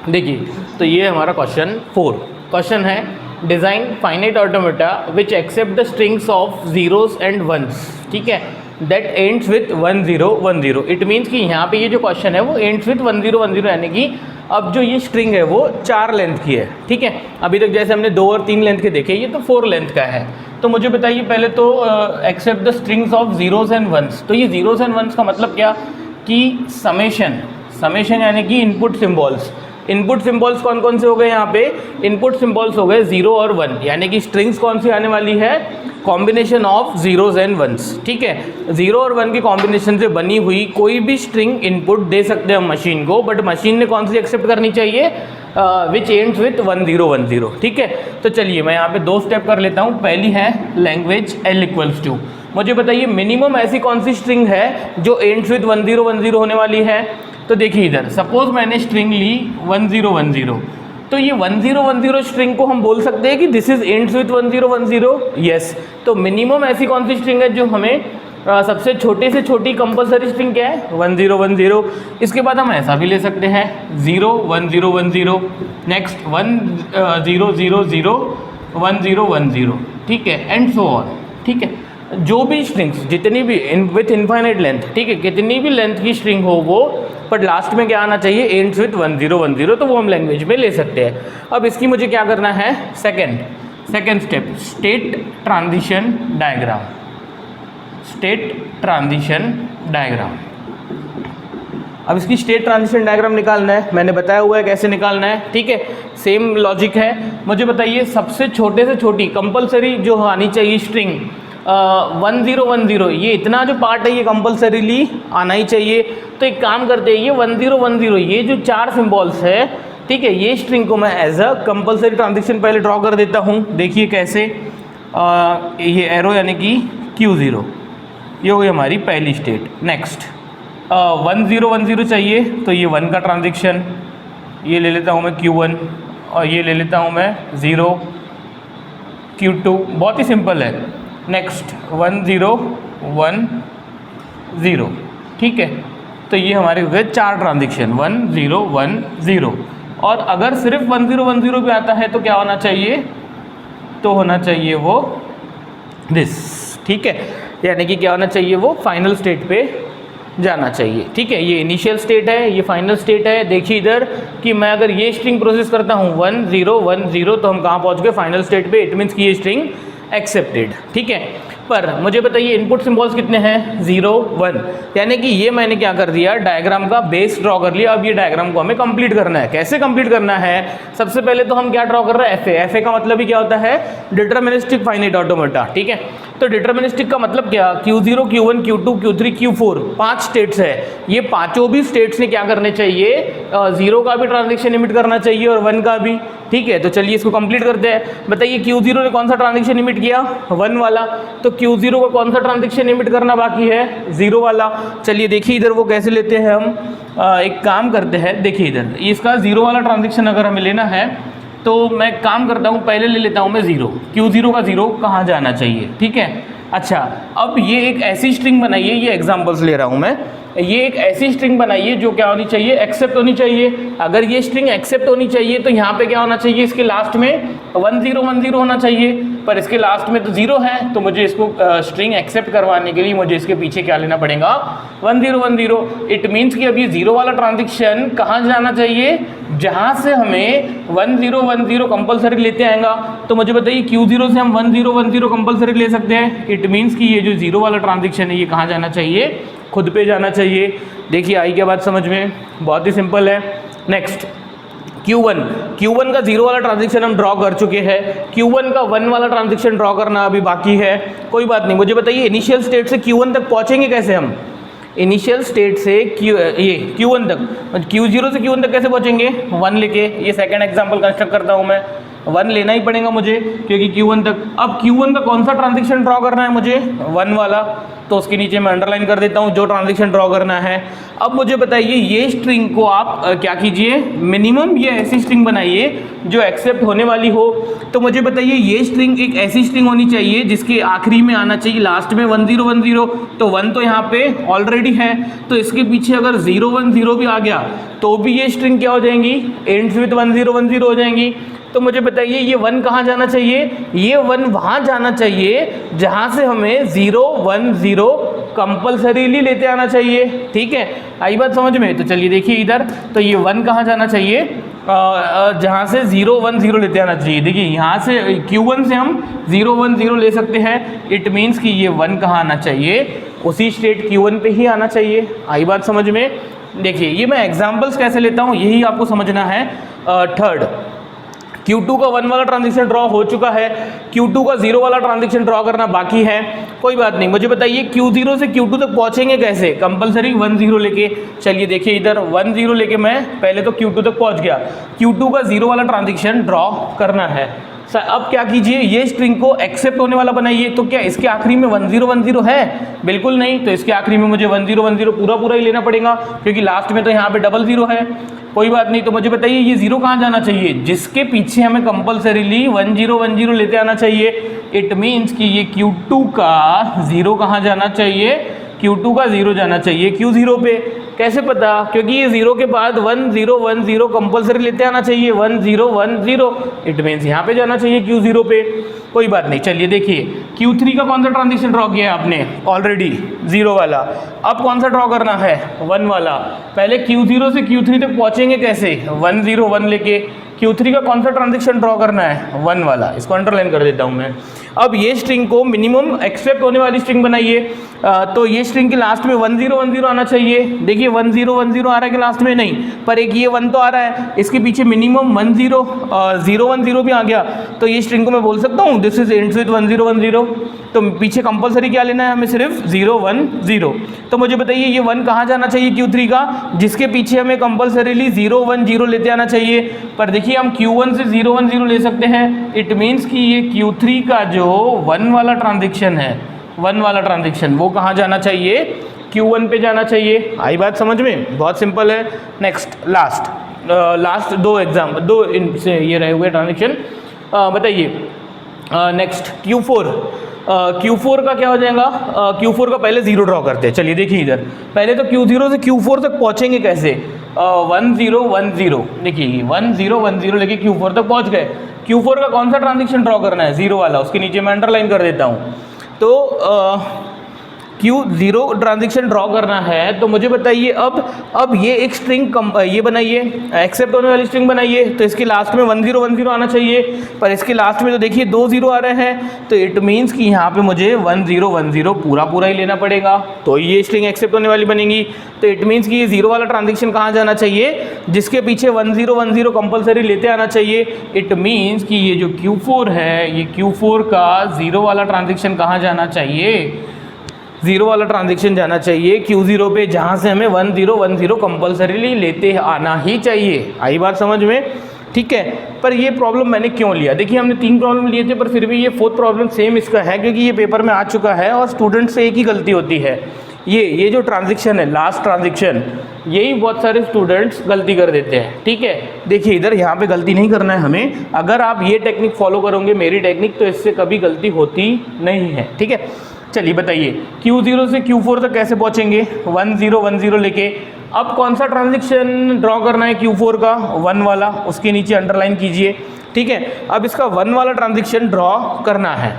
देखिए, तो ये हमारा क्वेश्चन 4 क्वेश्चन है design finite automata which accept the strings of zeros and ones, ठीक है, that ends with 1010। It means कि यहाँ पे ये जो क्वेश्चन है वो एंड्स विथ 1010, यानी कि अब जो ये स्ट्रिंग है वो 4 लेंथ की है, ठीक है। अभी तक जैसे हमने 2 और 3 लेंथ के देखे, ये तो 4 लेंथ का है। तो मुझे बताइए पहले तो accept the strings of zeros and ones. तो ये जीरोस एंड वंस का मतलब क्या कि समेशन यानी कि इनपुट सिम्बॉल्स। इनपुट सिम्बॉल्स कौन कौन से हो गए यहाँ पे? इनपुट सिम्बॉल्स हो गए 0 और 1, यानी कि स्ट्रिंग्स कौन सी आने वाली है? Combination of zeros and ones, ठीक है। 0 और 1 के कॉम्बिनेशन से बनी हुई कोई भी स्ट्रिंग इनपुट दे सकते हैं हम मशीन को, बट मशीन ने कौन सी एक्सेप्ट करनी चाहिए? विच एंड्स विथ 1010, ठीक है। तो चलिए मैं यहाँ पे 2 स्टेप कर लेता हूँ। पहली है लैंग्वेज L=2। मुझे बताइए मिनिमम ऐसी कौन सी स्ट्रिंग है जो एंड्स विथ 1010 होने वाली है? तो देखिए इधर सपोज मैंने स्ट्रिंग ली 1010, तो ये 1010 स्ट्रिंग को हम बोल सकते हैं कि this is ends with 1010, yes. तो मिनिमम ऐसी कौन सी स्ट्रिंग है जो हमें सबसे छोटे से छोटी कंपलसरी स्ट्रिंग क्या है? 1010। इसके बाद हम ऐसा भी ले सकते हैं 01010, नेक्स्ट 1000 1010, ठीक है, एंड सो ऑन, ठीक है। जो भी स्ट्रिंग्स जितनी भी विथ इनफाइनाइट लेंथ, ठीक है, कितनी भी लेंथ की स्ट्रिंग हो वो, बट लास्ट में क्या आना चाहिए? एंड्स विथ 1010, तो वो हम लैंग्वेज में ले सकते हैं। अब इसकी मुझे क्या करना है? Second step, state transition diagram. State transition diagram. अब इसकी स्टेट ट्रांजिशन डायग्राम निकालना है, मैंने बताया हुआ है कैसे निकालना है, ठीक है। सेम लॉजिक है। मुझे बताइए सबसे छोटे से छोटी कंपलसरी जो आनी चाहिए स्ट्रिंग 1010, ये इतना जो पार्ट है ये कंपलसरीली आना ही चाहिए। तो एक काम करते हैं, ये 1010, ये जो 4 सिम्बॉल्स है, ठीक है, ये स्ट्रिंग को मैं एज अ कंपलसरी ट्रांजिशन पहले ड्रॉ कर देता हूँ। देखिए कैसे, ये एरो यानी कि Q0, ये हो गई हमारी पहली स्टेट। नेक्स्ट 1010 चाहिए, तो ये 1 का ट्रांजिशन, ये ले लेता हूँ मैं Q1, और ये ले लेता हूँ मैं 0, Q2, बहुत ही सिंपल है। नेक्स्ट 1010, ठीक है। तो ये हमारे हो गए 4 ट्रांजिशन 1010। और अगर सिर्फ 1010 भी आता है तो क्या होना चाहिए? तो होना चाहिए वो दिस, ठीक है, यानी कि क्या होना चाहिए? वो फाइनल स्टेट पे जाना चाहिए, ठीक है। ये इनिशियल स्टेट है, ये फाइनल स्टेट है। देखिए इधर कि मैं अगर ये स्ट्रिंग प्रोसेस करता हूँ 1010, तो हम कहाँ पहुँच गए? फाइनल स्टेट पे। इट मीन्स कि ये स्ट्रिंग एक्सेप्टेड, ठीक है। पर मुझे बताइए इनपुट सिंबल्स कितने हैं? 0 1, यानी कि ये मैंने क्या कर दिया? डायग्राम का बेस ड्रॉ कर लिया। अब ये डायग्राम को हमें कंप्लीट करना है। कैसे कंप्लीट करना है? सबसे पहले तो हम क्या ड्रॉ कर रहे हैं? FA का मतलब ही क्या होता है? डिटरमिनिस्टिक फाइनाइट ऑटोमेटा, ठीक है। तो डिटरमिनिस्टिक का मतलब क्या? Q0 Q1 Q2 Q3 Q4, 5 states है। ये पांचों भी स्टेट्स ने क्या करने चाहिए? 0 का भी ट्रांजेक्शन इमिट करना चाहिए और 1 का भी, ठीक है। तो चलिए इसको कंप्लीट करते हैं। बताइए Q0 ने कौन सा ट्रांजेक्शन इमिट किया? 1 वाला। तो Q0 का कौन सा ट्रांजेक्शन इमिट करना बाकी है? 0 वाला। चलिए देखिए इधर वो कैसे लेते हैं हम। एक काम करते हैं, देखिए इधर इसका 0 वाला ट्रांजेक्शन अगर हमें लेना है तो मैं काम करता हूँ, पहले ले लेता हूँ मैं 0। Q0 का 0 कहाँ जाना चाहिए, ठीक है। अच्छा, अब ये एक ऐसी स्ट्रिंग बनाइए, ये एग्जांपल्स ले रहा हूँ मैं, ये एक ऐसी स्ट्रिंग बनाइए जो क्या होनी चाहिए? एक्सेप्ट होनी चाहिए। अगर ये स्ट्रिंग एक्सेप्ट होनी चाहिए तो यहाँ पे क्या होना चाहिए? इसके लास्ट में 1010 होना चाहिए, पर इसके लास्ट में तो 0 है। तो मुझे इसको स्ट्रिंग एक्सेप्ट करवाने के लिए मुझे इसके पीछे क्या लेना पड़ेगा? 1010। इट मीन्स कि अब ये 0 वाला ट्रांजेक्शन कहाँ जाना चाहिए? जहाँ से हमें 1010 कंपलसरी लेते आएगा। तो मुझे बताइए Q0 से हम 1010 कंपलसरी ले सकते हैं। इट मीन्स कि ये जो 0 वाला ट्रांजेक्शन है ये कहाँ जाना चाहिए? खुद पे जाना चाहिए। देखिए आई क्या बात समझ में? बहुत ही सिंपल है। नेक्स्ट Q1 का 0 वाला ट्रांजेक्शन हम ड्रॉ कर चुके हैं। Q1 का 1 वाला ट्रांजेक्शन ड्रॉ करना अभी बाकी है। कोई बात नहीं। मुझे बताइए इनिशियल स्टेट से Q1 तक पहुंचेंगे कैसे हम? इनिशियल स्टेट से Q1 तक, Q0 से Q1 तक कैसे पहुंचेंगे? 1 लेके। ये सेकंड एग्जांपल कंस्ट्रक्ट करता हूं मैं। 1 लेना ही पड़ेगा मुझे क्योंकि Q1 तक। अब Q1 का कौन सा ट्रांजेक्शन ड्रॉ करना है मुझे? 1 वाला। तो उसके नीचे मैं अंडरलाइन कर देता हूँ जो ट्रांजेक्शन ड्रॉ करना है। अब मुझे बताइए ये स्ट्रिंग को आप क्या कीजिए, मिनिमम ये ऐसी स्ट्रिंग बनाइए जो एक्सेप्ट होने वाली हो। तो मुझे बताइए ये स्ट्रिंग एक ऐसी स्ट्रिंग होनी चाहिए जिसके आखिरी में आना चाहिए लास्ट में 1010, तो 1 तो यहाँ पे ऑलरेडी है, तो इसके पीछे अगर 010 भी आ गया तो भी ये स्ट्रिंग क्या हो जाएंगी, एंड्स विद 1010 हो जाएंगी। तो मुझे बताइए ये 1 कहाँ जाना चाहिए, ये 1 वहाँ जाना चाहिए जहाँ से हमें 010 कंपल्सरीली लेते आना चाहिए। ठीक है, आई बात समझ में। तो चलिए देखिए इधर, तो ये 1 कहाँ जाना चाहिए, जहाँ से 010 लेते आना चाहिए। देखिए यहाँ से Q1 से हम 010 ले सकते हैं, इट मीन्स कि ये 1 कहाँ आना चाहिए, उसी स्टेट Q1 पे ही आना चाहिए। आई बात समझ में। देखिए ये मैं एग्जाम्पल्स कैसे लेता हूँ यही आपको समझना है। थर्ड, Q2 का 1 वाला ट्रांजिशन ड्रॉ हो चुका है, Q2 का 0 वाला ट्रांजिशन ड्रॉ करना बाकी है, कोई बात नहीं। मुझे बताइए Q0 से Q2 तक पहुंचेंगे कैसे, कंपलसरी 10 लेके। चलिए देखिए इधर 10 लेके मैं पहले तो Q2 तक पहुंच गया, Q2 का 0 वाला ट्रांजिशन ड्रॉ करना है। अब क्या कीजिए, ये स्ट्रिंग को एक्सेप्ट होने वाला बनाइए। तो क्या इसके आखिरी में 1010 है, बिल्कुल नहीं, तो इसके आखिरी में मुझे 1010 पूरा ही लेना पड़ेगा, क्योंकि लास्ट में तो यहाँ पे 00 है। कोई बात नहीं। तो मुझे बताइए ये 0 कहाँ जाना चाहिए, जिसके पीछे हमें कंपलसरीली 1010 लेते आना चाहिए। इट मीन्स कि ये Q2 का 0 कहाँ जाना चाहिए, Q2 का 0 जाना चाहिए Q0 पे। कैसे पता, क्योंकि ये 0 के बाद 1010 कंपलसरी लेते आना चाहिए, 1010, इट मीन्स यहाँ पे जाना चाहिए Q0 पे। कोई बात नहीं। चलिए देखिए Q3 का कौन सा ट्रांजिशन ड्रॉ किया है आपने, ऑलरेडी 0 वाला। अब कौन सा ड्रॉ करना है, 1 वाला। पहले Q0 से Q3 तक पहुँचेंगे कैसे, 101 लेके। Q3 का कौन सा ट्रांजेक्शन ड्रॉ करना है, 1 वाला, इसको अंडरलाइन कर देता हूँ मैं। अब ये स्ट्रिंग को मिनिमम एक्सेप्ट होने वाली स्ट्रिंग बनाइए। तो ये स्ट्रिंग के लास्ट में 1010 आना चाहिए। देखिए 1010 आ रहा है कि लास्ट में नहीं, पर एक ये 1 तो आ रहा है, इसके पीछे मिनिमम 010 भी आ गया, तो ये स्ट्रिंग को मैं बोल सकता हूँ दिस इज एंड्स विद 1010। तो पीछे कंपलसरी क्या लेना है हमें, सिर्फ 010। तो मुझे बताइए ये 1 कहाँ जाना चाहिए Q3 का, जिसके पीछे हमें कंपलसरीली 010 लेते आना चाहिए। पर देखिए हम Q1 से 010 ले सकते हैं, इट मीन्स कि ये Q3 का जो 1 वाला ट्रांजेक्शन है, 1 वाला ट्रांजेक्शन वो कहाँ जाना चाहिए, Q1 पे जाना चाहिए। आई बात समझ में, बहुत सिंपल है। नेक्स्ट लास्ट दो इनसे ये रहे हुए ट्रांजेक्शन। बताइए नेक्स्ट Q4 का क्या हो जाएगा, Q4 का पहले 0 ड्रॉ करते हैं। चलिए देखिए इधर, पहले तो Q0 से Q4 तक पहुंचेंगे कैसे, 1010। देखिए 1010 लेके Q4 तक पहुंच गए। Q4 का कौन सा ट्रांजेक्शन ड्रॉ करना है, 0 वाला, उसके नीचे मैं अंडरलाइन कर देता हूँ। तो Q0 ट्रांजेक्शन ड्रॉ करना है, तो मुझे बताइए अब ये एक स्ट्रिंग ये बनाइए, एक्सेप्ट होने वाली स्ट्रिंग बनाइए। तो इसके लास्ट में 1010 आना चाहिए, पर इसके लास्ट में तो देखिए 2 0 आ रहे हैं, तो इट मीन्स कि यहाँ पे मुझे 1010 पूरा ही लेना पड़ेगा, तो ये स्ट्रिंग एक्सेप्ट होने वाली बनेगी। तो इट मीन्स कि ये 0 वाला ट्रांजेक्शन कहाँ जाना चाहिए, जिसके पीछे 1010 कंपलसरी लेते आना चाहिए। इट मीन्स कि ये जो Q4 है, ये Q4 का 0 वाला ट्रांजेक्शन कहाँ जाना चाहिए, 0 वाला ट्रांजेक्शन जाना चाहिए Q0 पे, जहाँ से हमें 1010 कंपलसरीली लेते आना ही चाहिए। आई बात समझ में, ठीक है। पर ये प्रॉब्लम मैंने क्यों लिया, देखिए हमने 3 प्रॉब्लम लिए थे, पर फिर भी ये 4th प्रॉब्लम सेम इसका है, क्योंकि ये पेपर में आ चुका है और स्टूडेंट से एक ही गलती होती है, ये जो ट्रांजेक्शन है, लास्ट ट्रांजेक्शन, यही बहुत सारे स्टूडेंट्स गलती कर देते हैं। ठीक है, देखिए इधर यहाँ पे गलती नहीं करना है हमें। अगर आप ये टेक्निक फॉलो करोगे, मेरी टेक्निक, तो इससे कभी गलती होती नहीं है। ठीक है, चलिए बताइए Q0 से Q4 तक कैसे पहुंचेंगे, 1010 लेके। अब कौन सा ट्रांजेक्शन ड्रॉ करना है Q4 का, 1 वाला, उसके नीचे अंडरलाइन कीजिए। ठीक है, अब इसका 1 वाला ट्रांजेक्शन ड्रॉ करना है।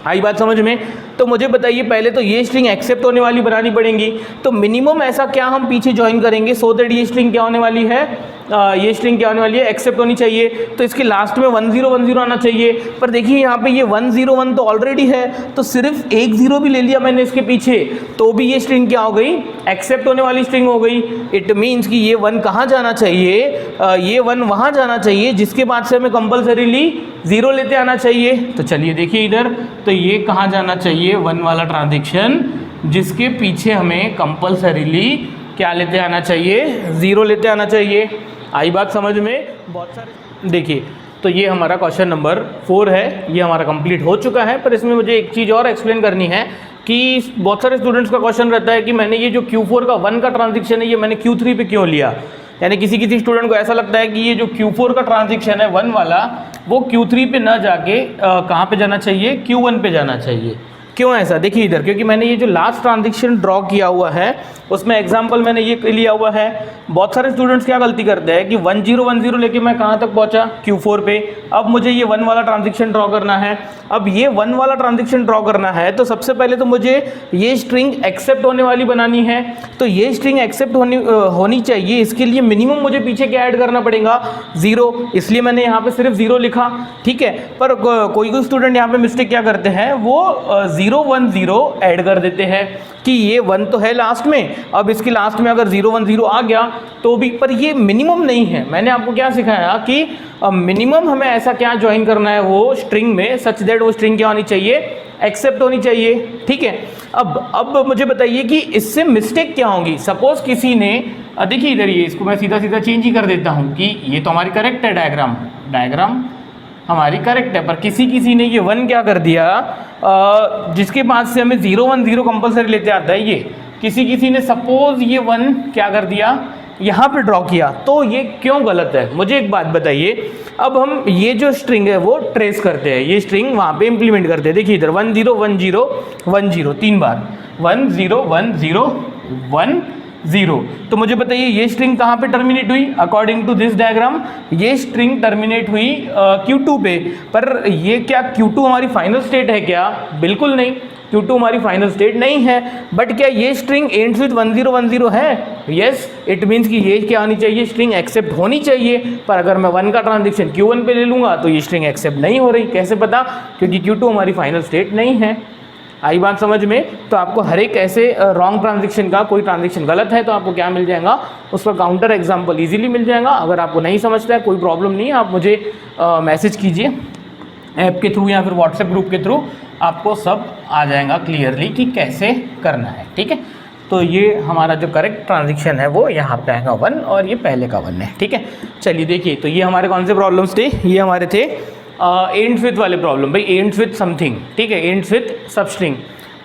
आई बात समझ में। तो मुझे बताइए पहले तो ये स्ट्रिंग एक्सेप्ट होने वाली बनानी पड़ेगी, तो मिनिमम ऐसा क्या हम पीछे ज्वाइन करेंगे सो दैट ये स्ट्रिंग क्या होने वाली है, ये स्ट्रिंग क्या होने वाली है, एक्सेप्ट होनी चाहिए। तो इसके लास्ट में 1010 आना चाहिए, पर देखिए यहाँ पे ये 101 तो ऑलरेडी है, तो सिर्फ एक 0 भी ले लिया मैंने इसके पीछे, तो भी ये स्ट्रिंग क्या हो गई, एक्सेप्ट होने वाली स्ट्रिंग हो गई। इट मीन्स कि ये 1 कहाँ जाना चाहिए, ये 1 वहाँ जाना चाहिए, जिसके बाद से हमें कंपलसरीली 0 लेते आना चाहिए। तो चलिए देखिए इधर, तो ये कहाँ जाना चाहिए, 1 वाला ट्रांजेक्शन, जिसके पीछे हमें कंपलसरीली क्या लेते आना चाहिए, 0 लेते आना चाहिए। आई बात समझ में। बहुत सारे देखिए, तो ये हमारा क्वेश्चन नंबर 4 है, ये हमारा कंप्लीट हो चुका है, पर इसमें मुझे एक चीज़ और एक्सप्लेन करनी है कि बहुत सारे स्टूडेंट्स का क्वेश्चन रहता है कि मैंने ये जो Q4 का 1 का ट्रांजिशन है ये मैंने Q3 पे क्यों लिया। यानी किसी किसी स्टूडेंट को ऐसा लगता है कि ये जो Q4 का ट्रांजिशन है 1 वाला वो Q3 पे ना जाके कहाँ पे जाना चाहिए, Q1 पे जाना चाहिए। क्यों ऐसा, देखिए इधर, क्योंकि मैंने ये जो लास्ट ट्रांजिशन ड्रॉ किया हुआ है उसमें एग्जांपल मैंने ये लिया हुआ है। बहुत सारे स्टूडेंट्स क्या गलती करते हैं कि 1010 लेके मैं कहाँ तक पहुँचा, Q4 पे। अब मुझे ये 1 वाला ट्रांजिशन ड्रॉ करना है। अब ये 1 वाला ट्रांजिशन ड्रॉ करना है तो सबसे पहले तो मुझे ये स्ट्रिंग एक्सेप्ट होने वाली बनानी है। तो ये स्ट्रिंग एक्सेप्ट होनी चाहिए, इसके लिए मिनिमम मुझे पीछे क्या ऐड करना पड़ेगा, 0। इसलिए मैंने यहाँ पे सिर्फ 0 लिखा, ठीक है। पर कोई स्टूडेंट यहाँ पे मिस्टेक क्या करते हैं, वो 0 1 0 ऐड कर देते हैं कि ये 1 तो है लास्ट में, अब इसके लास्ट में अगर 0 1 0 आ गया तो भी, पर ये मिनिमम नहीं है। मैंने आपको क्या सिखाया कि मिनिमम हमें ऐसा क्या ज्वाइन करना है वो स्ट्रिंग में, सच दैट वो स्ट्रिंग क्या होनी चाहिए, एक्सेप्ट होनी चाहिए, ठीक है। अब मुझे बताइए कि इससे मिस्टेक क्या होंगी। सपोज किसी ने, देखिए इधर ये, इसको मैं सीधा सीधा चेंज ही कर देता हूँ कि ये तो हमारी करेक्ट है, डायग्राम हमारी करेक्ट है, पर किसी ने ये 1 क्या कर दिया, जिसके बाद से हमें 0 1 0 कंपलसरी लेते आता है, ये किसी ने सपोज ये 1 क्या कर दिया, यहाँ पे ड्रॉ किया, तो ये क्यों गलत है। मुझे एक बात बताइए, अब हम ये जो स्ट्रिंग है वो ट्रेस करते हैं, ये स्ट्रिंग वहाँ पे इम्प्लीमेंट करते हैं। देखिए इधर 1 0 1 0 1 0 3 बार, 1 0 1 0 1 0। तो मुझे बताइए ये स्ट्रिंग कहाँ पे टर्मिनेट हुई, अकॉर्डिंग टू दिस डायग्राम ये स्ट्रिंग टर्मिनेट हुई Q2 पे। पर ये क्या Q2 हमारी फाइनल स्टेट है क्या, बिल्कुल नहीं, Q2 हमारी फाइनल स्टेट नहीं है। बट क्या ये स्ट्रिंग एंड्स विद 1 0 1 0 है, यस, इट मीन्स कि ये क्या होनी चाहिए, स्ट्रिंग एक्सेप्ट होनी चाहिए। पर अगर मैं 1 का ट्रांजिशन Q1 पे ले लूँगा तो ये स्ट्रिंग एक्सेप्ट नहीं हो रही, कैसे पता, क्योंकि Q2 हमारी फाइनल स्टेट नहीं है। आई बात समझ में। तो आपको हर एक ऐसे रॉन्ग ट्रांजिशन का, कोई ट्रांजिशन गलत है तो आपको क्या मिल जाएगा, उसका काउंटर एग्जाम्पल इजीली मिल जाएगा। अगर आपको नहीं समझता है कोई प्रॉब्लम नहीं है, आप मुझे मैसेज कीजिए ऐप के थ्रू या फिर व्हाट्सएप ग्रुप के थ्रू, आपको सब आ जाएगा क्लियरली कि कैसे करना है, ठीक है। तो ये हमारा जो करेक्ट ट्रांजिशन है वो यहाँ पे आएगा 1 और ये पहले का 1 है, ठीक है। चलिए देखिए, तो ये हमारे कौन से प्रॉब्लम्स थे, ये हमारे थे एंड्स विथ वाले प्रॉब्लम, भाई एंड्स विथ समथिंग, ठीक है, एंड्स विथ सबस्ट्रिंग।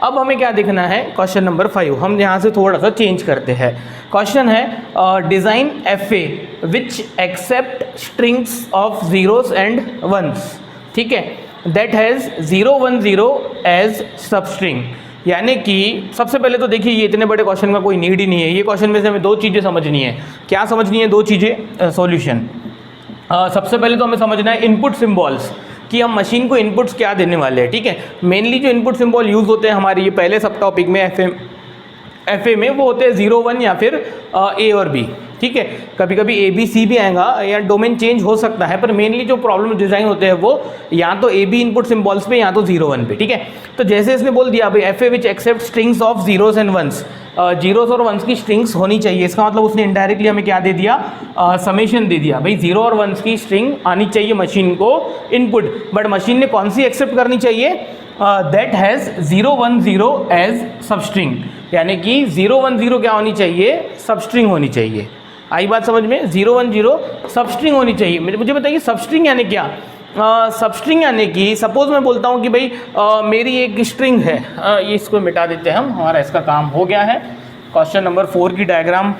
अब हमें क्या देखना है, क्वेश्चन नंबर 5। हम यहाँ से थोड़ा सा चेंज करते हैं। क्वेश्चन है design FA which accept strings of zeros and ones, ठीक है, दैट हैज़ 0 1 0 एज सबस्ट्रिंग। यानी कि सबसे पहले तो देखिए ये इतने बड़े क्वेश्चन का कोई नीड ही नहीं है। ये क्वेश्चन में से हमें 2 चीज़ें समझनी है। क्या समझनी है, 2 चीज़ें, सॉल्यूशन। सबसे पहले तो हमें समझना है इनपुट सिंबल्स, कि हम मशीन को इनपुट्स क्या देने वाले हैं, ठीक है। मेनली जो इनपुट सिंबल यूज़ होते हैं हमारे ये पहले सब टॉपिक में FA में, वो होते हैं 0 1 या फिर A और B, ठीक है। कभी कभी A B C भी आएगा या डोमेन चेंज हो सकता है, पर मेनली जो प्रॉब्लम डिज़ाइन होते हैं वो या तो A B इनपुट सिंबल्स पे या तो 0 1 पे, ठीक है। तो जैसे इसने बोल दिया भाई FA which accept strings of zeros and ones, zeros और वंस की स्ट्रिंग्स होनी चाहिए। इसका मतलब उसने इनडायरेक्टली हमें क्या दे दिया, समेशन दे दिया, भाई 0 और वंस की स्ट्रिंग आनी चाहिए मशीन को इनपुट। बट मशीन ने कौन सी एक्सेप्ट करनी चाहिए, दैट हैज़ 0 1 0 एज सबस्ट्रिंग। यानी कि 0 1 0 क्या होनी चाहिए, सबस्ट्रिंग होनी चाहिए। आई बात समझ में, 0 1 0 सबस्ट्रिंग होनी चाहिए। मुझे बताइए सबस्ट्रिंग यानी क्या। सबस्ट्रिंग यानी कि सपोज मैं बोलता हूँ कि भाई मेरी एक स्ट्रिंग है, ये इसको मिटा देते हैं हम, हमारा इसका काम हो गया है। क्वेश्चन नंबर 4 की डायग्राम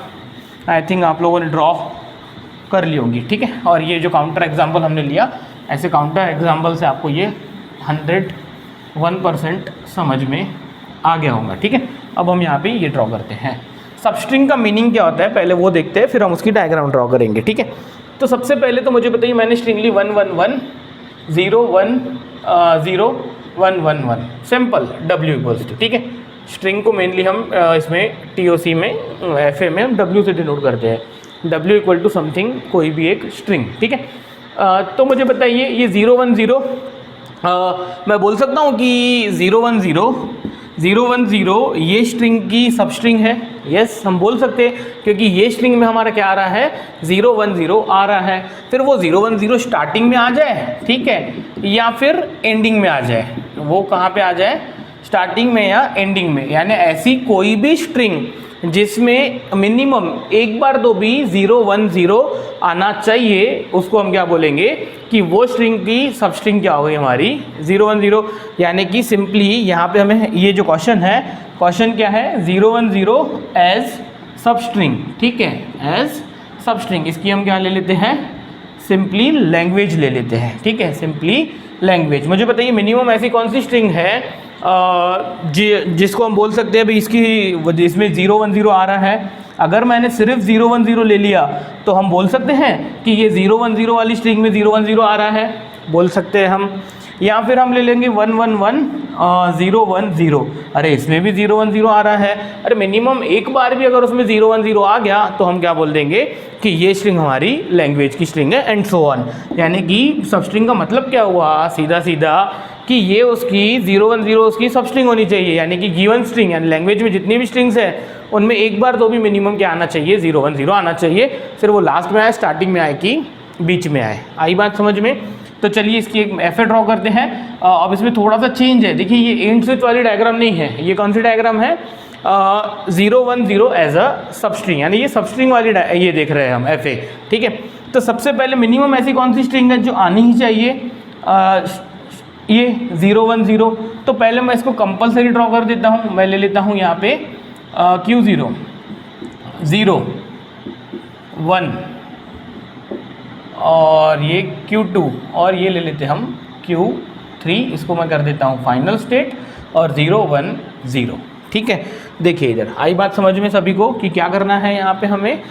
आई थिंक आप लोगों ने ड्रॉ कर ली होगी, ठीक है। और ये जो काउंटर एग्जाम्पल हमने लिया, ऐसे काउंटर एग्जाम्पल से आपको ये 101% समझ में आ गया होगा, ठीक है। अब हम यहाँ पे ये ड्रॉ करते हैं। सबस्ट्रिंग का मीनिंग क्या होता है पहले वो देखते हैं, फिर हम उसकी डायग्राम ड्रॉ करेंगे, ठीक है। तो सबसे पहले तो मुझे बताइए, मैंने स्ट्रिंग ली 1 1 1 0 1 0 1 1 1, सिंपल, W इक्वल्स टू, ठीक है। स्ट्रिंग को मेनली हम इसमें TOC में FA में हम W से डिनोट करते हैं, W इक्वल टू समथिंग, कोई भी एक स्ट्रिंग, ठीक है। तो मुझे बताइए ये 0 1 0, मैं बोल सकता हूँ कि 0 1 0 0 1 0 ये स्ट्रिंग की सबस्ट्रिंग है, यस हम बोल सकते हैं, क्योंकि ये स्ट्रिंग में हमारा क्या आ रहा है, 0 1 0 आ रहा है। फिर वो 0 1 0 स्टार्टिंग में आ जाए, ठीक है, या फिर एंडिंग में आ जाए। वो कहाँ पे आ जाए, स्टार्टिंग में या एंडिंग में, यानी ऐसी कोई भी स्ट्रिंग जिसमें मिनिमम एक बार तो भी 010 आना चाहिए, उसको हम क्या बोलेंगे कि वो स्ट्रिंग की सब स्ट्रिंग क्या होगी हमारी 010। यानी कि सिंपली यहाँ पे हमें ये जो क्वेश्चन है, क्वेश्चन क्या है 010 एज सब स्ट्रिंग, ठीक है, एज सब स्ट्रिंग। इसकी हम क्या ले लेते हैं, सिंपली लैंग्वेज ले लेते हैं, ठीक है, सिंपली लैंग्वेज। मुझे बताइए मिनिमम ऐसी कौन सी स्ट्रिंग है जिसको हम बोल सकते हैं भाई इसकी इसमें 010 आ रहा है। अगर मैंने सिर्फ 010 ले लिया तो हम बोल सकते हैं कि ये 010 वाली स्ट्रिंग में 010 आ रहा है, बोल सकते हैं हम। या फिर हम ले लेंगे 111 010, अरे इसमें भी 010 आ रहा है, अरे मिनिमम एक बार भी अगर उसमें 010 आ गया तो हम क्या बोल देंगे कि ये स्ट्रिंग हमारी लैंग्वेज की स्ट्रिंग है, एंड सो ऑन। यानी कि सब स्ट्रिंग का मतलब क्या हुआ, सीधा सीधा कि ये उसकी 010 उसकी सब स्ट्रिंग होनी चाहिए। यानी कि गिवन स्ट्रिंग यानी लैंग्वेज में जितनी भी स्ट्रिंग्स है उनमें एक बार तो भी मिनिमम क्या आना चाहिए, 010 आना चाहिए। फिर वो लास्ट में आए, स्टार्टिंग में आए कि बीच में आए। आई बात समझ में? तो चलिए इसकी एक एफ ड्रॉ करते हैं। अब इसमें थोड़ा सा चेंज है, देखिए ये एंड स्विच वाली डायग्राम नहीं है, ये कौन सी डायग्राम है, 010 एज अ सब स्ट्रिंग, यानी ये सब स्ट्रिंग वाली ये देख रहे हैं हम एफ ए, ठीक है। तो सबसे पहले मिनिमम ऐसी कौन सी स्ट्रिंग है जो आनी ही चाहिए, ये 010। तो पहले मैं इसको कंपलसरी ड्रॉ कर देता हूँ। मैं ले लेता हूँ यहाँ पे Q0 0 1 और ये Q2 और ये ले लेते हम Q3, इसको मैं कर देता हूँ फाइनल स्टेट और 010, ठीक है। देखिए इधर आई बात समझ में सभी को कि क्या करना है यहाँ पे हमें।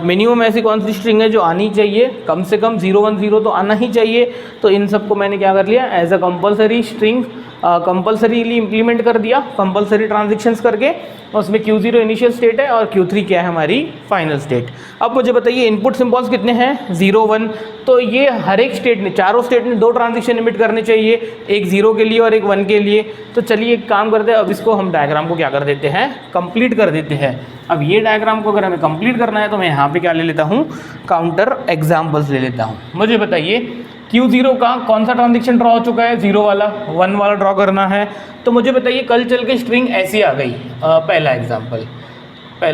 मिनिमम ऐसी कौन सी स्ट्रिंग है जो आनी चाहिए, कम से कम 010 तो आना ही चाहिए। तो इन सबको मैंने क्या कर लिया, as a compulsory string compulsorily implement कर दिया, कंपलसरी ट्रांजेक्शंस करके। उसमें Q0 इनिशियल स्टेट है और Q3 क्या है हमारी फाइनल स्टेट। अब मुझे बताइए इनपुट सिंबल्स कितने हैं, 0 1। तो ये हर एक स्टेट ने, चारों स्टेट ने 2 ट्रांजेक्शन इमिट करने चाहिए, एक 0 के लिए और एक 1 के लिए। तो चलिए एक काम करते हैं, अब इसको हम डायग्राम को क्या कर देते हैं, कंप्लीट कर देते हैं। अब ये डायग्राम को अगर हमें कंप्लीट करना है तो मैं यहाँ पे क्या ले लेता हूँ, काउंटर एग्जाम्पल्स ले लेता हूँ। मुझे बताइए Q0 का कौन सा ट्रांजेक्शन ड्रॉ हो चुका है, 0 वाला, 1 वाला ड्रॉ करना है। तो मुझे बताइए कल चल के स्ट्रिंग ऐसी आ गई। पहला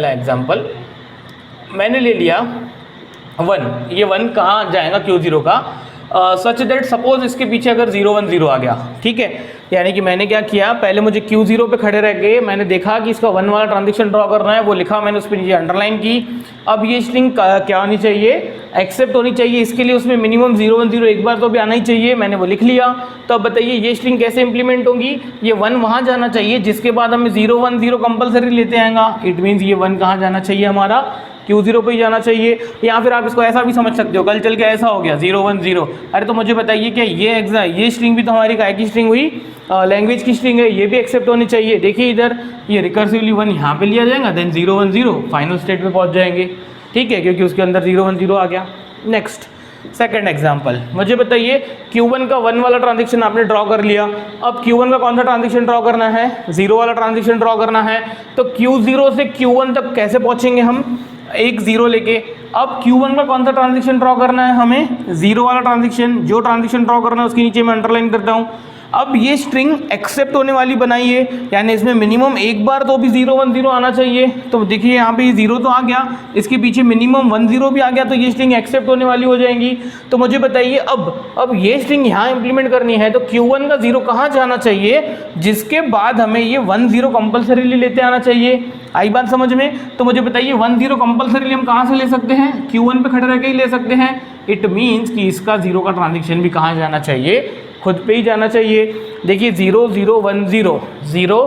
एग्जाम्पल मैंने ले लिया 1, ये 1 कहाँ जाएगा Q0 का, सच दैट सपोज इसके पीछे अगर 010 आ गया, ठीक है। यानी कि मैंने क्या किया, पहले मुझे Q0 पे खड़े रह गए, मैंने देखा कि इसका 1 वाला ट्रांजेक्शन ड्रॉ करना है, वो लिखा मैंने, उस पर नीचे अंडरलाइन की। अब ये स्ट्रिंग क्या होनी चाहिए, एक्सेप्ट होनी चाहिए, इसके लिए उसमें मिनिमम 010 एक बार तो भी आना ही चाहिए, मैंने वो लिख लिया। तो अब बताइए ये स्ट्रिंग कैसे इंप्लीमेंट होगी, ये 1 वहाँ जाना चाहिए, जिसके बाद हमें 010 कंपलसरी लेते आएगा। इट मीन्स ये 1 कहाँ जाना चाहिए, हमारा Q0 पे ही जाना चाहिए। या फिर आप इसको ऐसा भी समझ सकते हो, कल चल के ऐसा हो गया 010। अरे तो मुझे बताइए क्या ये स्ट्रिंग भी तो हमारी काय की स्ट्रिंग हुई, लैंग्वेज की स्ट्रिंग है, ये भी एक्सेप्ट होनी चाहिए। देखिए इधर ये रिकर्सिवली 1 यहाँ पे लिया जाएगा, देन 010 फाइनल स्टेट पे पहुँच जाएंगे, ठीक है, क्योंकि उसके अंदर 010 आ गया। नेक्स्ट सेकंड एग्जांपल, मुझे बताइए Q1 का 1 वाला ट्रांजेक्शन आपने ड्रॉ कर लिया। अब Q1 का कौन सा ट्रांजेक्शन ड्रॉ करना है, 0 वाला ट्रांजेक्शन ड्रॉ करना है। तो Q0 से Q1 तक कैसे पहुँचेंगे हम, एक 0 लेके। अब Q1 का कौन सा ट्रांजेक्शन ड्रॉ करना है हमें, 0 वाला ट्रांजेक्शन। जो ट्रांजेक्शन ड्रॉ करना है उसके नीचे मैं अंडरलाइन करता हूँ। अब ये स्ट्रिंग एक्सेप्ट होने वाली बनाइए, यानी इसमें मिनिमम एक बार तो भी 010 आना चाहिए। तो देखिए यहाँ पे ये 0 तो आ गया, इसके पीछे मिनिमम 10 भी आ गया, तो ये स्ट्रिंग एक्सेप्ट होने वाली हो जाएंगी। तो मुझे बताइए अब ये स्ट्रिंग यहाँ इंप्लीमेंट करनी है, तो Q1 का 0 कहाँ जाना चाहिए, जिसके बाद हमें ये 10 कंपल्सरीली लेते आना चाहिए। आई बात समझ में? तो मुझे बताइए 10 कंपल्सरीली हम कहाँ से ले सकते हैं, Q1 पे खड़े रह के ही ले सकते हैं। इट मीन्स कि इसका 0 का ट्रांजेक्शन भी कहाँ जाना चाहिए, खुद पे ही जाना चाहिए। देखिए 0 0 1 0 0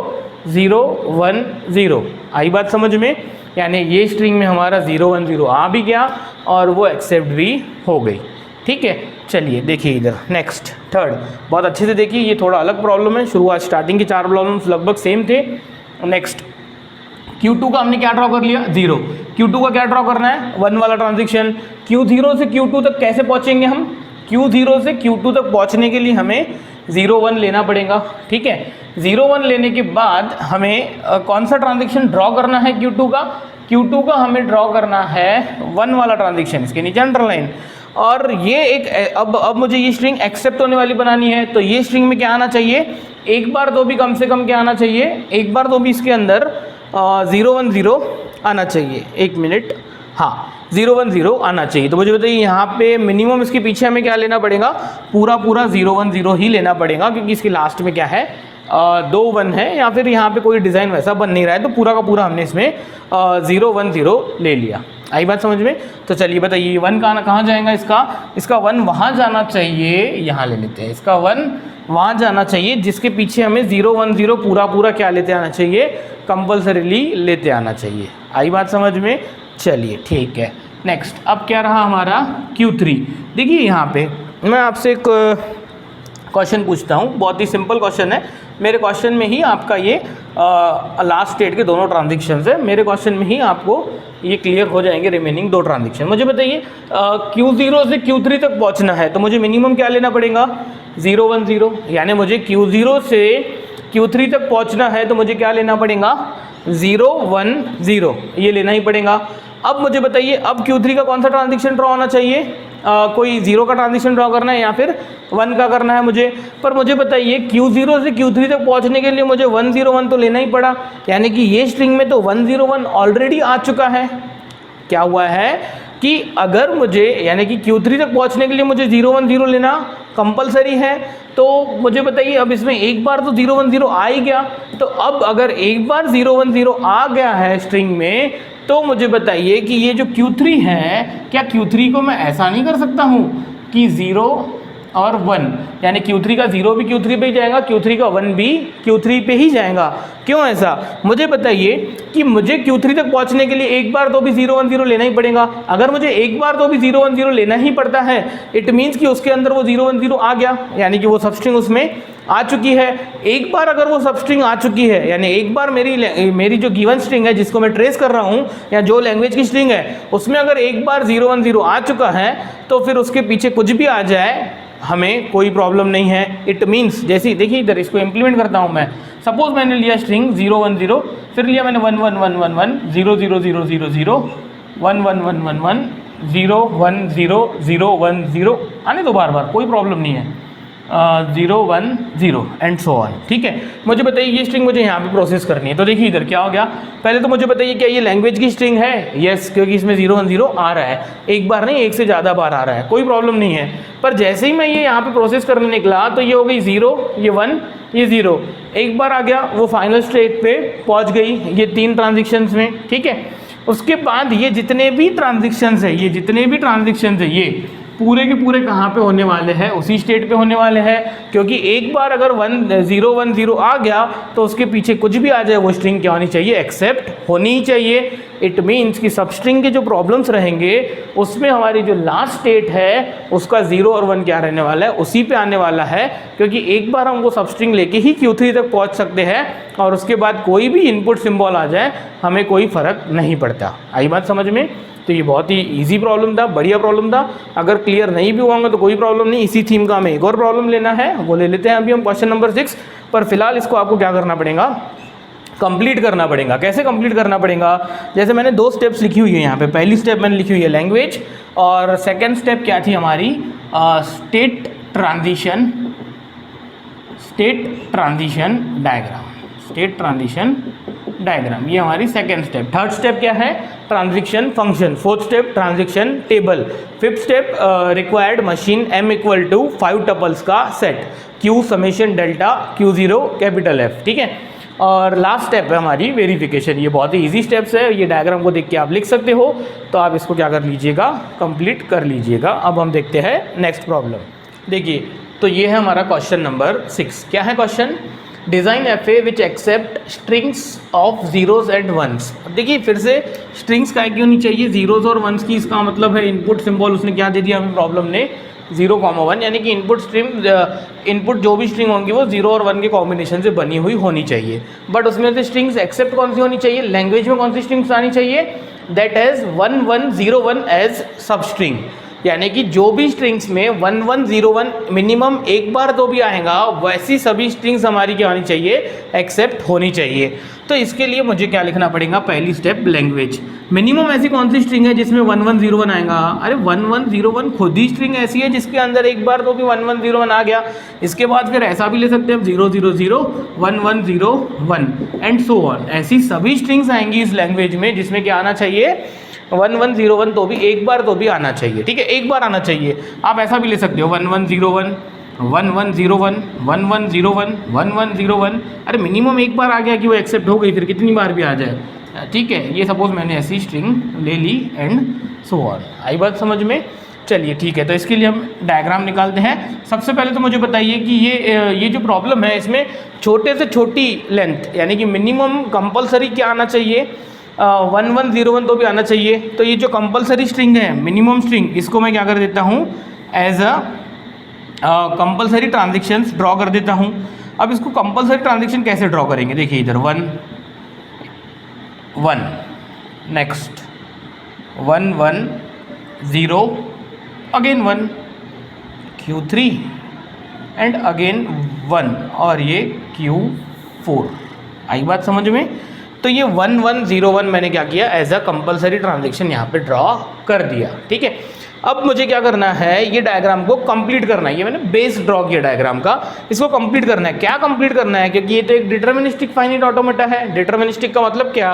0 1 0, आई बात समझ में? यानी ये स्ट्रिंग में हमारा 010 आ भी गया और वो एक्सेप्ट भी हो गई, ठीक है। चलिए देखिए इधर नेक्स्ट थर्ड, बहुत अच्छे से देखिए, ये थोड़ा अलग प्रॉब्लम है। शुरुआत स्टार्टिंग के 4 प्रॉब्लम्स लगभग सेम थे। नेक्स्ट Q2 का हमने क्या ड्रॉ कर लिया, 0। Q2 का क्या ड्रॉ करना है, 1 वाला ट्रांजेक्शन। Q0 से Q2 तक कैसे पहुँचेंगे हम, Q0 से Q2 तक पहुँचने के लिए हमें 0 1 लेना पड़ेगा, ठीक है। 0 1 लेने के बाद हमें कौन सा ट्रांजेक्शन ड्रॉ करना है Q2 का, Q2 का हमें ड्रॉ करना है 1 वाला ट्रांजेक्शन, इसके नीचे अंडरलाइन। और ये एक अब मुझे ये स्ट्रिंग एक्सेप्ट होने वाली बनानी है, तो ये स्ट्रिंग में क्या आना चाहिए, एक बार तो भी कम से कम क्या आना चाहिए, एक बार तो भी इसके अंदर 010 आना चाहिए, 1 मिनट, हाँ 010 आना चाहिए। तो मुझे बताइए यहाँ पे मिनिमम इसके पीछे हमें क्या लेना पड़ेगा, पूरा 010 ही लेना पड़ेगा, क्योंकि इसके लास्ट में क्या है 2 1 है, या फिर यहाँ पे कोई डिज़ाइन वैसा बन नहीं रहा है, तो पूरा का पूरा हमने इसमें 010 ले लिया। आई बात समझ में? तो चलिए बताइए 1 कहाँ जाएगा, इसका 1 वहाँ जाना चाहिए, यहाँ ले लेते हैं, इसका 1 वहाँ जाना चाहिए, जिसके पीछे हमें 010 पूरा क्या लेते आना चाहिए, कंपल्सरीली लेते आना चाहिए। आई बात समझ में? चलिए ठीक है। नेक्स्ट अब क्या रहा हमारा Q3। देखिए यहाँ पे मैं आपसे एक क्वेश्चन पूछता हूँ, बहुत ही सिंपल क्वेश्चन है। मेरे क्वेश्चन में ही आपका ये लास्ट स्टेट के दोनों ट्रांजिशंस है, मेरे क्वेश्चन में ही आपको ये क्लियर हो जाएंगे रिमेनिंग 2 ट्रांजिशन। मुझे बताइए Q0 से Q3 तक पहुँचना है, तो मुझे मिनिमम क्या लेना पड़ेगा, 010, यानी मुझे Q0 से Q3 तक पहुँचना है, तो मुझे क्या लेना पड़ेगा, 010 ये लेना ही पड़ेगा। अब मुझे बताइए अब Q3 का कौन सा ट्रांजिशन ड्रॉ होना चाहिए, कोई 0 का ट्रांजिशन ड्रॉ करना है या फिर 1 का करना है मुझे। पर मुझे बताइए Q0 से Q3 तक पहुंचने के लिए मुझे 101 तो लेना ही पड़ा, यानी कि ये स्ट्रिंग में तो 101 ऑलरेडी आ चुका है। क्या हुआ है कि अगर मुझे, यानी कि Q3 तक पहुंचने के लिए मुझे 010 लेना कंपलसरी है, तो मुझे बताइए अब इसमें एक बार तो 010 आ ही गया, तो अब अगर एक बार 010 आ गया है स्ट्रिंग में, तो मुझे बताइए कि ये जो Q3 है, क्या Q3 को मैं ऐसा नहीं कर सकता हूँ कि 0 और 1, यानी Q3 का 0 भी Q3 पे ही जाएगा, Q3 का 1 भी Q3 पे ही जाएगा। क्यों ऐसा, मुझे बताइए कि मुझे Q3 तक पहुंचने के लिए एक बार तो भी 010 लेना ही पड़ेगा। अगर मुझे एक बार तो भी 010 लेना ही पड़ता है, इट मीन्स कि उसके अंदर वो 010 आ गया, यानी कि वो सबस्ट्रिंग उसमें आ चुकी है। एक बार अगर वो सबस्ट्रिंग आ चुकी है, यानी एक बार मेरी जो गिवन स्ट्रिंग है जिसको मैं ट्रेस कर रहा हूँ, या जो लैंग्वेज की स्ट्रिंग है, उसमें अगर एक बार 010 आ चुका है, तो फिर उसके पीछे कुछ भी आ जाए हमें कोई प्रॉब्लम नहीं है। इट मीन्स जैसे देखिए इधर इसको इम्प्लीमेंट करता हूँ मैं, सपोज मैंने लिया स्ट्रिंग 010, फिर लिया मैंने 11111 00000 11111 010 आने दो बार कोई प्रॉब्लम नहीं है, 010 एंड सो ऑन। ठीक है, मुझे बताइए ये स्ट्रिंग मुझे यहाँ पे प्रोसेस करनी है, तो देखिए इधर क्या हो गया। पहले तो मुझे बताइए क्या ये लैंग्वेज की स्ट्रिंग है, यस, क्योंकि इसमें 010 आ रहा है, एक बार नहीं एक से ज़्यादा बार आ रहा है, कोई प्रॉब्लम नहीं है। पर जैसे ही मैं ये यहाँ पे प्रोसेस करने निकला, तो ये हो गई 0, ये 1, ये 0, एक बार आ गया, वो फाइनल स्टेट पे पहुँच गई, ये 3 ट्रांजिशंस में। ठीक है, उसके बाद ये जितने भी ट्रांजिशंस है, ये पूरे के पूरे कहाँ पे होने वाले हैं, उसी स्टेट पे होने वाले हैं, क्योंकि एक बार अगर 010 आ गया, तो उसके पीछे कुछ भी आ जाए वो स्ट्रिंग क्या होनी चाहिए, एक्सेप्ट होनी ही चाहिए। इट मीन्स कि सब स्ट्रिंग के जो प्रॉब्लम्स रहेंगे, उसमें हमारी जो लास्ट स्टेट है उसका 0 और 1 क्या रहने वाला है, उसी पे आने वाला है, क्योंकि एक बार हम वो सब स्ट्रिंग लेके ही Q3 तक पहुँच सकते हैं, और उसके बाद कोई भी इनपुट सिंबल आ जाए हमें कोई फ़र्क नहीं पड़ता। आई बात समझ में? तो ये बहुत ही इजी प्रॉब्लम था, बढ़िया प्रॉब्लम था। अगर क्लियर नहीं भी हुआ तो कोई प्रॉब्लम नहीं, इसी थीम का हमें एक और प्रॉब्लम लेना है, वो ले लेते हैं अभी हम क्वेश्चन नंबर 6। पर फिलहाल इसको आपको क्या करना पड़ेगा, कंप्लीट करना पड़ेगा। कैसे कंप्लीट करना पड़ेगा, जैसे मैंने 2 स्टेप्स लिखी हुई है यहाँ पे। पहली स्टेप मैंने लिखी हुई है लैंग्वेज, और सेकेंड स्टेप क्या थी हमारी, स्टेट ट्रांजिशन डायग्राम, ये हमारी सेकेंड स्टेप। थर्ड स्टेप क्या है, transition function. Fourth step transition table. Fifth step required machine m equal to 5 tuples का सेट, q summation delta Q0 capital F। ठीक है, और लास्ट स्टेप है हमारी वेरिफिकेशन। ये बहुत ही इजी स्टेप्स है, ये डायग्राम को देख के आप लिख सकते हो, तो आप इसको क्या कर लीजिएगा, कंप्लीट कर लीजिएगा। अब हम देखते हैं नेक्स्ट प्रॉब्लम। देखिए, तो ये है हमारा क्वेश्चन नंबर 6। क्या है question, design F A which accept strings of zeros and ones. अब देखिए फिर से स्ट्रिंग्स का क्यों नहीं चाहिए, जीरोज और वंस की, इसका मतलब है इनपुट सिंबल उसने क्या दे दिया हमें प्रॉब्लम ने, 0,1, यानी कि इनपुट जो भी स्ट्रिंग होंगी वो 0 और 1 के कॉम्बिनेशन से बनी हुई होनी चाहिए। बट उसमें से स्ट्रिंग्स एक्सेप्ट कौन सी होनी चाहिए, लैंग्वेज में कौन सी स्ट्रिंग्स आनी चाहिए, that has 1101 as sub string. यानी कि जो भी स्ट्रिंग्स में 1101 मिनिमम एक बार तो भी आएगा, वैसी सभी स्ट्रिंग्स हमारी क्या होनी चाहिए, एक्सेप्ट होनी चाहिए। तो इसके लिए मुझे क्या लिखना पड़ेगा, पहली स्टेप लैंग्वेज। मिनिमम ऐसी कौन सी स्ट्रिंग है जिसमें 1101 आएगा? अरे 1101 खुद ही स्ट्रिंग ऐसी है जिसके अंदर एक बार तो भी 1101 आ गया। इसके बाद फिर ऐसा भी ले सकते हैं 000 1101 एंड सो ऑन। ऐसी सभी स्ट्रिंग्स आएंगी इस लैंग्वेज में जिसमें क्या आना चाहिए, 1101 तो भी एक बार तो भी आना चाहिए। ठीक है, एक बार आना चाहिए। आप ऐसा भी ले सकते हो 1101 1101 1101 1101। अरे मिनिमम एक बार आ गया कि वो एक्सेप्ट हो गई, फिर कितनी बार भी आ जाए। ठीक है, ये सपोज मैंने ऐसी स्ट्रिंग ले ली एंड सो ऑन। आई बात समझ में? चलिए ठीक है, तो इसके लिए हम डायग्राम निकालते हैं। सबसे पहले तो मुझे बताइए कि ये जो प्रॉब्लम है इसमें छोटे से छोटी लेंथ यानी कि मिनिमम कंपलसरी क्या आना चाहिए, 1101 तो भी आना चाहिए। तो ये जो कंपलसरी स्ट्रिंग है, मिनिमम स्ट्रिंग, इसको मैं क्या कर देता हूँ, as a compulsory transactions draw कर देता हूँ। अब इसको कंपलसरी ट्रांजेक्शन कैसे ड्रॉ करेंगे, देखिए इधर 1 1 next 1 1 0 again 1 Q3 and again 1 और ये Q4। आई बात समझ में? तो ये 1101 मैंने क्या किया, एज अ कंपलसरी ट्रांजेक्शन यहाँ पे ड्रॉ कर दिया। ठीक है, अब मुझे क्या करना है, ये डायग्राम को कंप्लीट करना है। ये मैंने बेस ड्रॉ किया डायग्राम का, इसको कंप्लीट करना है। क्या कंप्लीट करना है, क्योंकि ये तो एक डिटर्मिनिस्टिक फाइनाइट ऑटोमेटा है। डिटर्मिनिस्टिक का मतलब क्या,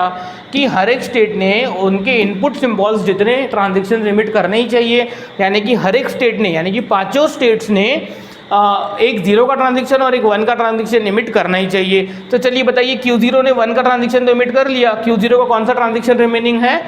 कि हर एक स्टेट ने उनके इनपुट सिंबल्स जितने ट्रांजेक्शन एमिट करने ही चाहिए, यानी कि हर एक स्टेट ने, यानी कि पांचों स्टेट्स ने एक 0 का ट्रांजेक्शन और एक 1 का ट्रांजेक्शन एमिट करना ही चाहिए। तो चलिए बताइए, Q0 ने 1 का ट्रांजेक्शन तो एमिट कर लिया, Q0 का कौन सा ट्रांजेक्शन रिमेनिंग है,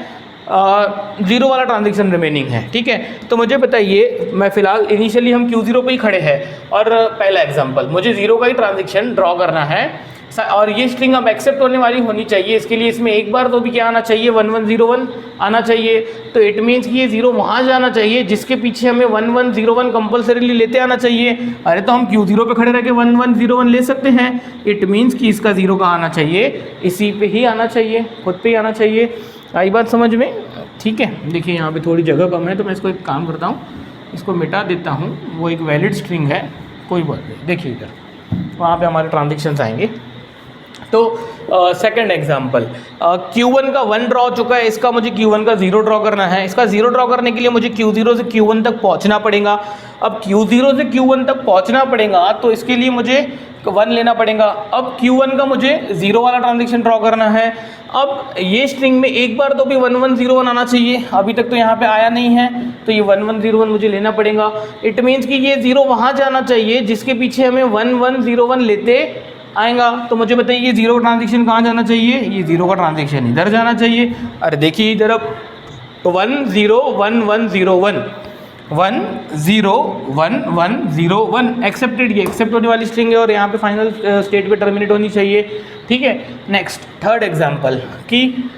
0 वाला ट्रांजेक्शन रिमेनिंग है। ठीक है, तो मुझे बताइए, मैं फिलहाल इनिशियली हम Q0 पे ही खड़े हैं और पहला एग्जांपल, मुझे 0 का ही ट्रांजेक्शन ड्रॉ करना है और ये स्ट्रिंग अब एक्सेप्ट होने वाली होनी चाहिए। इसके लिए इसमें एक बार तो भी क्या आना चाहिए, 1101 आना चाहिए। तो इट मीन्स कि ये 0 वहाँ जाना चाहिए जिसके पीछे हमें 1101 कंपल्सरीली लेते आना चाहिए। अरे तो हम Q0 पे खड़े रह के 1101 ले सकते हैं। इट मीन्स कि इसका 0 कहाँ आना चाहिए, इसी पे ही आना चाहिए, खुद पे ही आना चाहिए। आई बात समझ में? ठीक है, देखिए यहाँ पे थोड़ी जगह कम है तो मैं इसको एक काम करता हूँ, इसको मिटा देता हूँ। वो एक वैलिड स्ट्रिंग है, कोई बात नहीं। देखिए इधर वहाँ पे हमारे ट्रांजेक्शन्स आएंगे। तो सेकंड एग्जांपल, Q1 का 1 ड्रॉ हो चुका है, इसका मुझे Q1 का 0 ड्रॉ करना है। इसका 0 ड्रॉ करने के लिए मुझे Q0 से Q1 तक पहुंचना पड़ेगा। अब Q0 से Q1 तक पहुंचना पड़ेगा तो इसके लिए मुझे 1 लेना पड़ेगा। अब Q1 का मुझे 0 वाला ट्रांजेक्शन ड्रॉ करना है। अब ये स्ट्रिंग में एक बार तो भी 1101 आना चाहिए, अभी तक तो यहाँ पे आया नहीं है, तो ये 1101 मुझे लेना पड़ेगा। इट मीन्स कि ये 0 वहाँ जाना चाहिए जिसके पीछे हमें 1101 लेते आएगा। तो मुझे बताइए, ये 0 का ट्रांजेक्शन कहाँ जाना चाहिए, ये 0 का ट्रांजेक्शन इधर जाना चाहिए। अरे देखिए इधर अब 101101 101101 एक्सेप्टेड, ये एक्सेप्ट होने वाली स्ट्रिंग है और यहाँ पे फाइनल स्टेट पे टर्मिनेट होनी चाहिए। ठीक है, नेक्स्ट थर्ड एग्जांपल कि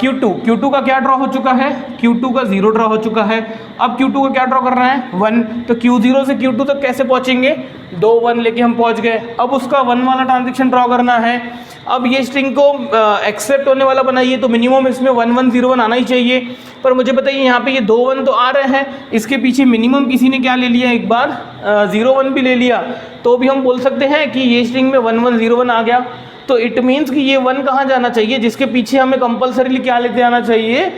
Q2 का क्या ड्रॉ हो चुका है, Q2 का 0 ड्रॉ हो चुका है। अब Q2 का क्या ड्रॉ करना है, 1। तो Q0 से Q2 तक कैसे पहुंचेंगे, 2 1 लेके हम पहुंच गए। अब उसका 1 वाला ट्रांजेक्शन ड्रॉ करना है। अब ये स्ट्रिंग को एक्सेप्ट होने वाला बनाइए तो मिनिमम इसमें 1101 आना ही चाहिए। पर मुझे बताइए यहाँ पे ये 2 1 तो आ रहे हैं, इसके पीछे मिनिमम किसी ने क्या ले लिया, एक बार 01 भी ले लिया, तो भी हम बोल सकते हैं कि ये स्ट्रिंग में 1101 आ गया। तो इट मीन्स कि ये 1 कहाँ जाना चाहिए, जिसके पीछे हमें कंपलसरीली क्या लेते आना चाहिए,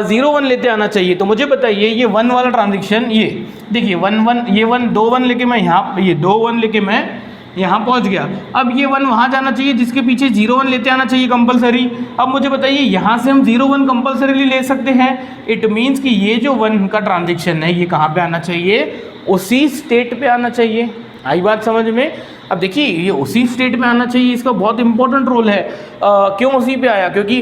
01 लेते आना चाहिए। तो मुझे बताइए, ये 1 वाला ट्रांजेक्शन, ये देखिए 1 1, ये 2 1 लेके मैं यहाँ, ये 2 1 लेके मैं यहाँ पहुँच गया। अब ये 1 वहाँ जाना चाहिए जिसके पीछे 01 लेते आना चाहिए कंपलसरी। अब मुझे बताइए, यहाँ से हम 01 कंपलसरीली ले सकते हैं। इट मीन्स कि ये जो 1 का ट्रांजेक्शन है ये कहाँ पे आना चाहिए, उसी स्टेट पे आना चाहिए। आई बात समझ में? अब देखिए ये उसी स्टेट में आना चाहिए, इसका बहुत इंपॉर्टेंट रोल है। क्यों उसी पे आया, क्योंकि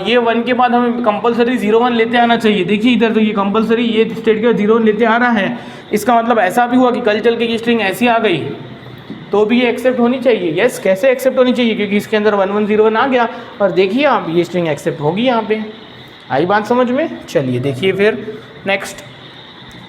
ये 1 के बाद हमें कंपलसरी 01 लेते आना चाहिए। देखिए इधर तो ये कंपलसरी ये स्टेट के 01 लेते आ रहा है, इसका मतलब ऐसा भी हुआ कि कल चल के ये स्ट्रिंग ऐसी आ गई तो भी ये एक्सेप्ट होनी चाहिए। यस, कैसे एक्सेप्ट होनी चाहिए, क्योंकि इसके अंदर 1101 आ गया और देखिए आप ये स्ट्रिंग एक्सेप्ट होगी यहाँ पे। आई बात समझ में? चलिए देखिए फिर नेक्स्ट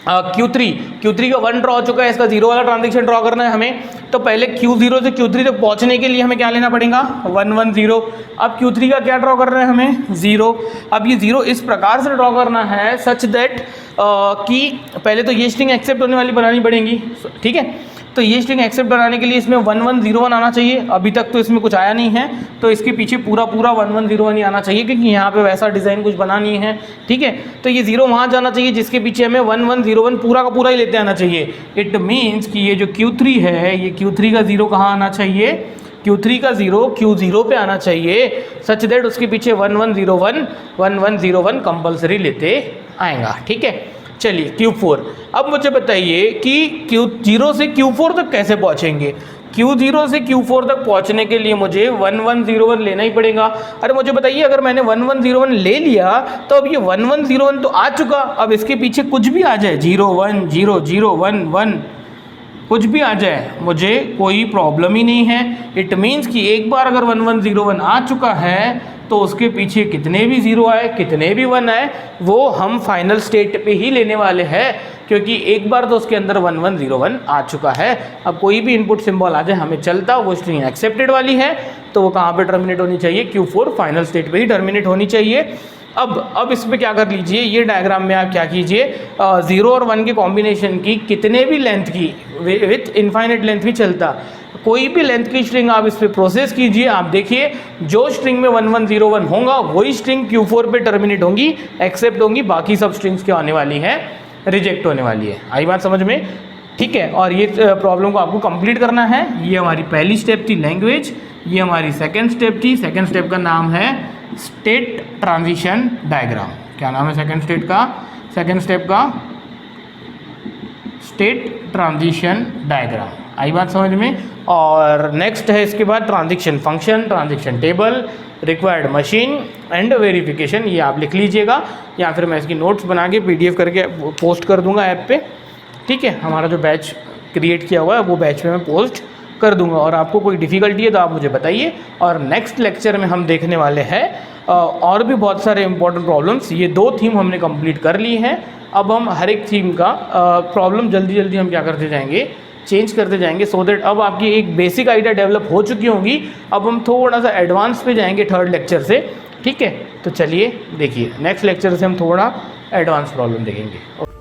Q3 का 1 ड्रॉ हो चुका है, इसका 0 वाला ट्रांजेक्शन ड्रॉ करना है हमें। तो पहले Q0 से Q3 तक पहुंचने के लिए हमें क्या लेना पड़ेगा, 1 1 0। अब Q3 का क्या ड्रॉ कर रहे हैं हमें, 0। अब ये 0 इस प्रकार से ड्रॉ करना है सच दैट कि पहले तो ये स्ट्रिंग एक्सेप्ट होने वाली बनानी पड़ेगी, ठीक है। तो ये स्ट्रिंग एक्सेप्ट बनाने के लिए इसमें 1 1 0 1 आना चाहिए। अभी तक तो इसमें कुछ आया नहीं है, तो इसके पीछे पूरा 1 1 0 1 ही आना चाहिए, क्योंकि यहाँ पे वैसा डिज़ाइन कुछ बना नहीं है, ठीक है। तो ये 0 वहाँ जाना चाहिए जिसके पीछे हमें 1 1 0 1 पूरा का पूरा ही लेते आना चाहिए। इट मीन्स कि ये जो Q3 है, ये Q3 का 0 कहाँ आना चाहिए, Q3 का 0 Q0 पे आना चाहिए, सच दैट उसके पीछे 1 1 0 1 1 1 0 1 कंपल्सरी लेते आएगा, ठीक है। चलिए Q4, अब मुझे बताइए कि Q0 से Q4 तक कैसे पहुंचेंगे। Q0 से Q4 तक पहुंचने के लिए मुझे 1 1 0 1 लेना ही पड़ेगा। अरे मुझे बताइए, अगर मैंने 1 1 0 1 ले लिया तो अब ये 1 1 0 1 तो आ चुका, अब इसके पीछे कुछ भी आ जाए, 0 1 0 0 1 1 कुछ भी आ जाए, मुझे कोई प्रॉब्लम ही नहीं है। इट मीन्स कि एक बार अगर 1 1 0 1 आ चुका है तो उसके पीछे कितने भी 0 आए, कितने भी 1 आए, वो हम फाइनल स्टेट पे ही लेने वाले हैं, क्योंकि एक बार तो उसके अंदर 1 1 0 1 आ चुका है। अब कोई भी इनपुट सिंबल आ जाए हमें चलता, वो स्ट्रिंग एक्सेप्टेड वाली है, तो वो कहाँ पे टर्मिनेट होनी चाहिए, Q4 फाइनल स्टेट पे ही टर्मिनेट होनी चाहिए। अब इस पर क्या कर लीजिए, ये डायग्राम में आप क्या कीजिए, 0 और 1 के कॉम्बिनेशन की कितने भी लेंथ की, विथ इनफाइनाइट लेंथ भी चलता, कोई भी लेंथ की स्ट्रिंग आप इस पर प्रोसेस कीजिए। आप देखिए जो स्ट्रिंग में 1 1 0 1 होगा वही स्ट्रिंग Q4 पे टर्मिनेट होंगी, एक्सेप्ट होंगी, बाकी सब स्ट्रिंग्स क्या होने वाली है, रिजेक्ट होने वाली है। आई बात समझ में, ठीक है। और ये प्रॉब्लम को आपको कंप्लीट करना है। ये हमारी पहली स्टेप थी लैंग्वेज, ये हमारी सेकेंड स्टेप थी। सेकेंड स्टेप का नाम है स्टेट ट्रांजिशन डायग्राम। क्या नाम है सेकेंड स्टेट का, सेकेंड स्टेप का स्टेट ट्रांजिशन डायग्राम। आई बात समझ में। और नेक्स्ट है इसके बाद transition function, transition table, required machine and verification. ये आप लिख लीजिएगा, या फिर मैं इसकी नोट्स बना के PDF करके पोस्ट कर दूंगा ऐप पे, ठीक है। हमारा जो बैच क्रिएट किया हुआ है वो बैच में मैं पोस्ट कर दूंगा। और आपको कोई डिफ़िकल्टी है तो आप मुझे बताइए। और नेक्स्ट लेक्चर में हम देखने वाले हैं और भी बहुत सारे इंपॉर्टेंट प्रॉब्लम्स। ये 2 थीम हमने कंप्लीट कर ली हैं। अब हम हर एक थीम का प्रॉब्लम जल्दी जल्दी हम क्या करते जाएंगे, चेंज करते जाएंगे, सो दैट अब आपकी एक बेसिक आइडिया डेवलप हो चुकी होंगी। अब हम थोड़ा सा एडवांस पे जाएंगे थर्ड लेक्चर से, ठीक है। तो चलिए देखिए, नेक्स्ट लेक्चर से हम थोड़ा एडवांस प्रॉब्लम देखेंगे।